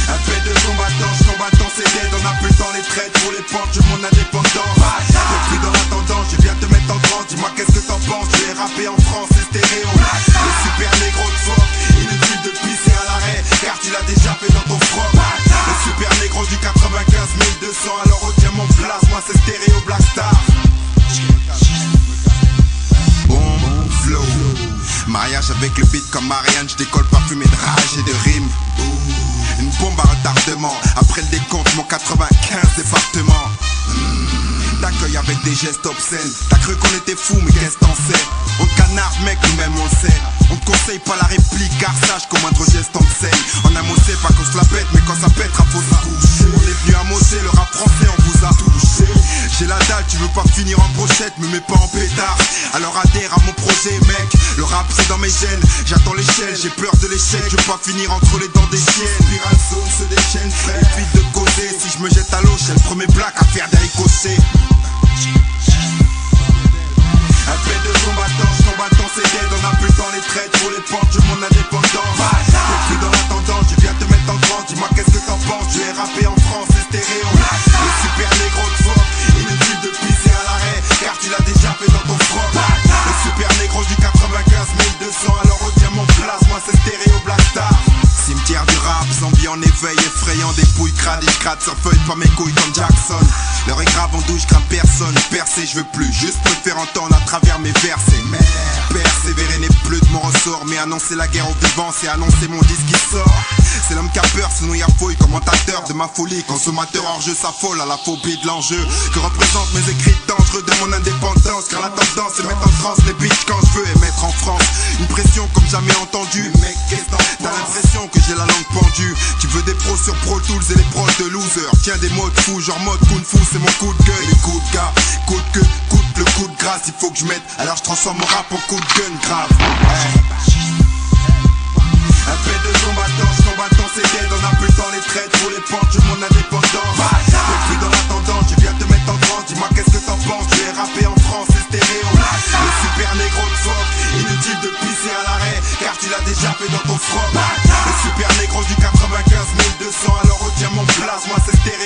Un fait de combattant c'est dead. On a plus le temps les traites pour les pentes de mon indépendance. Depuis dans l'attendant, je viens te mettre en transe. Dis-moi qu'est-ce que t'en penses, tu es rappé en France, c'est stéréo. Le super négro de fort, inutile de pisser à l'arrêt, car tu l'as déjà fait dans ton froc. Le super négro du 95 200, alors retiens mon place, moi c'est stéréo Black Star. Bon flow, mariage avec le beat comme Marianne, je décolle parfumé de rage et de rimes. Une bombe à retardement, après le décompte mon 95 départements. T'accueilles avec des gestes obscènes. T'as cru qu'on était fous mais qu'est-ce t'en sais? On te canarde mec, nous-mêmes on le sait. On te conseille pas la réplique car sache qu'au moindre geste on te saigne. En un mot c'est pas qu'on se la pète mais quand ça pète rap faut ça. On est venu à mosser, le rap français on vous a touché. J'ai la dalle, tu veux pas finir en brochette, me mets pas en pétard. Alors adhère à mon projet mec, le rap c'est dans mes gènes. J'attends l'échelle, j'ai peur de l'échec. Je veux pas finir entre les dents des chiennes. Spiral zone se déchaîne frère, évite de causer. Si je me jette à l'eau, j'ai le premier black à faire des ricochets. Un fait de combattant c'est dead. On a plus le temps les traites pour les pentes de mon indépendance. Depuis dans l'attendant, je viens te mettre en transe. Dis-moi qu'est-ce que t'en penses, tu es rappé en France, c'est stéréo. Le super négro de fort, inutile de pisser à l'arrêt, car tu l'as déjà fait dans ton froc. Le super négro du 95 200, alors retiens mon place, moi c'est stéréo Black Star. Cimetière du rap, zombie en éveil, effrayant des pouilles crades et je gratte sur feuille pas mes couilles comme Jackson. L'heure est grave en douche, crains personne. Percer je veux plus, juste me faire entendre à travers mes versets. Mais persévérer n'est plus de mon ressort, mais annoncer la guerre aux vivants, c'est annoncer mon disque qui sort. C'est l'homme qui a peur, sinon il y a fouille, commentateur de ma folie. Consommateur hors jeu s'affole à la phobie de l'enjeu que représentent mes écrits dangereux de mon indépendance. Car la tendance c'est mettre en transe les bitches quand je veux et mettre en France une pression comme jamais entendue. Mec, qu'est-ce que t'as l'impression que j'ai la langue pendue? Tu veux des pros sur Pro Tools et les pros de loser. Tiens des mots de fou, genre mode kung fu, c'est mon coup de gueule. Les coups de gars, coup de queue, coupe le coup de grâce, il faut que je mette. Alors je transforme mon rap en coup de gun grave. Un fait de combattant c'est dead. On a plus le temps les traites pour les pentes de mon indépendance. Depuis dans l'attendant, je viens te mettre en transe. Dis-moi qu'est-ce que t'en penses, tu es rappé en France, c'est stéréo. Le super négro de fort, inutile de pisser à l'arrêt, car tu l'as déjà fait dans ton froc. Le super négro du 95 200, alors retiens mon place, moi c'est stéréo.